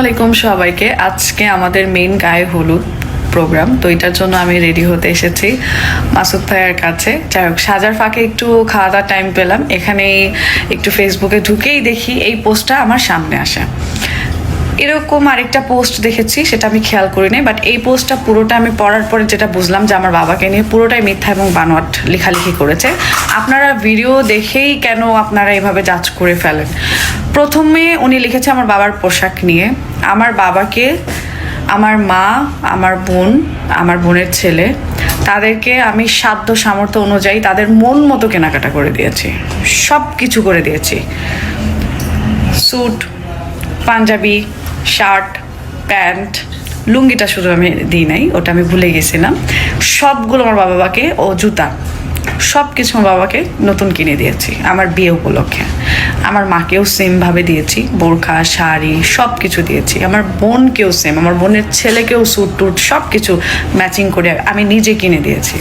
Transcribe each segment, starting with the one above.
আলাইকুম সবাইকে। আজকে আমাদের মেইন গায়ে হলুদ প্রোগ্রাম, তো এটার জন্য আমি রেডি হতে এসেছি মাসুদ ভাইয়ের কাছে। যাই হোক, সাজার ফাঁকে একটু খাওয়া দাওয়ার টাইম পেলাম, এখানে একটু ফেসবুকে ঢুকেই দেখি এই পোস্টটা আমার সামনে আসে। এরকম আরেকটা পোস্ট দেখেছি, সেটা আমি খেয়াল করি নাই, বাট এই পোস্টটা পুরোটা আমি পড়ার পরে যেটা বুঝলাম যে আমার বাবাকে নিয়ে পুরোটাই মিথ্যা এবং বানোয়াট লেখালেখি করেছে। আপনারা ভিডিও দেখেই কেন আপনারা এভাবে জাজ করে ফেলেন? প্রথমে উনি লিখেছে আমার বাবার পোশাক নিয়ে। আমার বাবাকে আমার মা, আমার বোন, আমার বোনের ছেলে, তাদেরকে আমি সাধ্য সামর্থ্য অনুযায়ী তাদের মন মতো কেনাকাটা করে দিয়েছি, সব কিছু করে দিয়েছি। স্যুট, পাঞ্জাবি, শার্ট, প্যান্ট, লুঙ্গিটা শুধু আমি দিই নাই, ওটা আমি ভুলে গেছিলাম। সবগুলো আমার বাবাকে, ও জুতা, সব কিছু আমার বাবাকে নতুন কিনে দিয়েছি আমার বিয়ে উপলক্ষে। আমার মাকেও সেমভাবে দিয়েছি, বোরখা, শাড়ি, সব কিছু দিয়েছি। আমার বোনকেও সেম, আমার বোনের ছেলেকেও স্যুট টুট সব কিছু ম্যাচিং করে আমি নিজে কিনে দিয়েছি।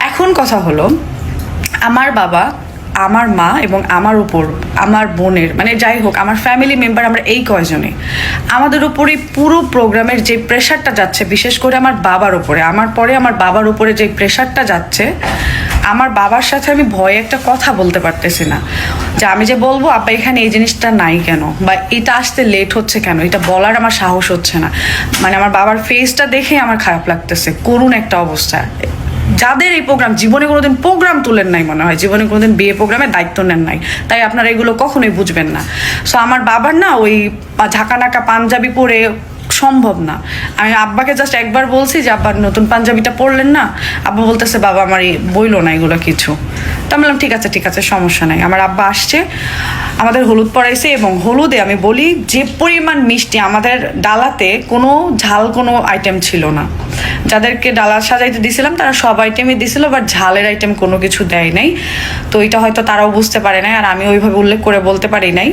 এখন কথা হলো, আমার বাবা, আমার মা এবং আমার উপর আমার বোনের, মানে যাই হোক আমার ফ্যামিলি মেম্বার, আমরা এই কয়জনে, আমাদের উপরে পুরো প্রোগ্রামের যে প্রেশারটা যাচ্ছে, বিশেষ করে আমার বাবার উপরে, আমার পরে আমার বাবার উপরে যে প্রেশারটা যাচ্ছে, আমার বাবার সাথে আমি ভয়ে একটা কথা বলতে পারতেছি না, যে আমি যে বলবো আব্বা এখানে এই জিনিসটা নাই কেন, বা এটা আসতে লেট হচ্ছে কেন, এটা বলার আমার সাহস হচ্ছে না। মানে আমার বাবার ফেসটা দেখে আমার খারাপ লাগতেছে, করুণ একটা অবস্থা। যাদের এই প্রোগ্রাম, জীবনে কোনোদিন প্রোগ্রাম তুলেন নাই মনে হয়, জীবনে কোনোদিন বিয়ে প্রোগ্রামের দায়িত্ব নেন নাই, তাই আপনারা এগুলো কখনোই বুঝবেন না। সো আমার বাবার না ওই ঝাঁকানাকা পাঞ্জাবি পরে সম্ভব না। আমি আব্বাকে জাস্ট একবার বলছি যে আব্বার নতুন পাঞ্জাবিটা পরলেন না, আব্বা বলতেছে বাবা আমার এই বইলো না এগুলো কিছু। তো আমি বললাম ঠিক আছে সমস্যা নাই। আমার আব্বা আসছে, আমাদের হলুদ পরাইছে, এবং হলুদে আমি বলি যে পরিমাণ মিষ্টি, আমাদের ডালাতে কোনো ঝাল কোনো আইটেম ছিল না। যাদেরকে ডালা সাজাইতে দিছিলাম তারা সব আইটেমই দিছিল, বাট ঝালের আইটেম কোনো কিছু দেয় নাই। তো এটা হয়তো তারাও বুঝতে পারে নাই, আর আমি ওইভাবে উল্লেখ করে বলতে পারি নাই।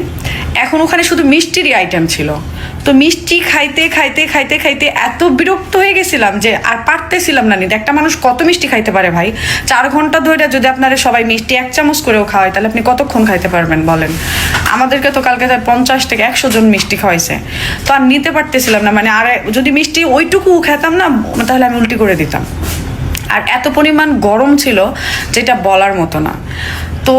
এখন ওখানে শুধু মিষ্টিরই আইটেম ছিল। তো মিষ্টি খাইতে খাইতে খাইতে খাইতে এত বিরক্ত হয়ে গেছিলাম যে আর পারতেছিলাম না নিতে। একটা মানুষ কত মিষ্টি খাইতে পারে ভাই? 4 ঘন্টা ধরে যদি আপনারা সবাই মিষ্টি 1 চামচ করেও খাওয়ায়, তাহলে আপনি কতক্ষণ খাইতে পারবেন বলেন? আমাদেরকে তো কালকে 50 থেকে 100 জন মিষ্টি খাওয়াইছে। তো আর নিতে পারতেছিলাম না, মানে আর যদি মিষ্টি ওইটুকু খেতাম না, তাহলে আমি উল্টি করে দিতাম। আর এত পরিমাণ গরম ছিল যেটা বলার মতো না। তো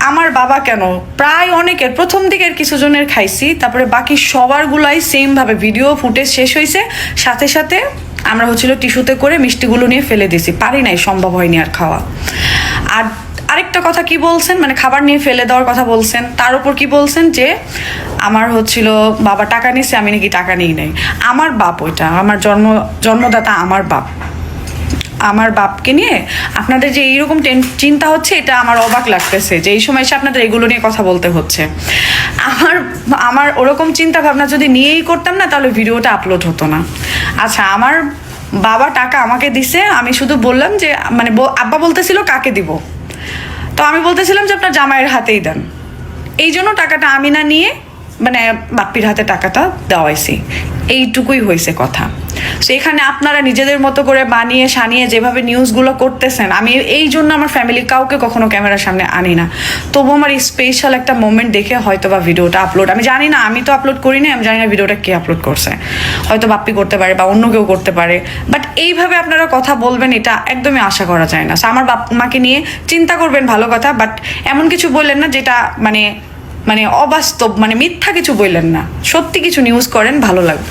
আমার বাবা কেন, প্রায় অনেকের, প্রথম দিকের কিছু জনের খাইছি, তারপরে বাকি সবারগুলাই সেমভাবে ভিডিও ফুটেজ শেষ হয়েছে, সাথে সাথে আমরা হচ্ছিল টিস্যুতে করে মিষ্টিগুলো নিয়ে ফেলে দিছি, পারি নাই, সম্ভব হয়নি আর খাওয়া। আর আরেকটা কথা কি বলছেন, মানে খাবার নিয়ে ফেলে দেওয়ার কথা বলছেন, তার উপর কি বলছেন যে আমার হচ্ছিল বাবা টাকা নিছে, আমি নাকি টাকা নিই নাই। আমার বাপ, ওইটা আমার জন্মদাতা আমার বাপ, আমার বাপকে নিয়ে আপনাদের যে এইরকম চিন্তা হচ্ছে, এটা আমার অবাক লাগতেছে যে এই সময় এসে আপনাদের এগুলো নিয়ে কথা বলতে হচ্ছে। আমার ওরকম চিন্তা ভাবনা যদি নিয়েই করতাম না, তাহলে ভিডিওটা আপলোড হতো না। আচ্ছা, আমার বাবা টাকা আমাকে দিছে, আমি শুধু বললাম যে, মানে আব্বা বলতেছিল কাকে দিব, তো আমি বলতেছিলাম যে আপনার জামাইয়ের হাতেই দেন। এই জন্য টাকাটা আমি না নিয়ে, মানে বাপ্পির হাতে টাকাটা দেওয়াইছি, এইটুকুই হয়েছে কথা। সেখানে আপনারা নিজেদের মতো করে বানিয়ে সানিয়ে যেভাবে নিউজগুলো করতেছেন, আমি এই জন্য আমার ফ্যামিলি কাউকে কখনো ক্যামেরার সামনে আনি না। তবু আমার এই স্পেশাল একটা মোমেন্ট দেখে হয়তো বা ভিডিওটা আপলোড, আমি জানি না, আমি তো আপলোড করি না, আমি জানি না ভিডিওটা কে আপলোড করছে, হয়তো বাপ্পি করতে পারে বা অন্য কেউ করতে পারে, বাট এইভাবে আপনারা কথা বলবেন এটা একদমই আশা করা যায় না। আমার বাপ মাকে নিয়ে চিন্তা করবেন, ভালো কথা, বাট এমন কিছু বললেন না যেটা মানে অবাস্তব, মানে মিথ্যা কিছু বললেন না, সত্যি কিছু নিউজ করেন, ভালো লাগবে।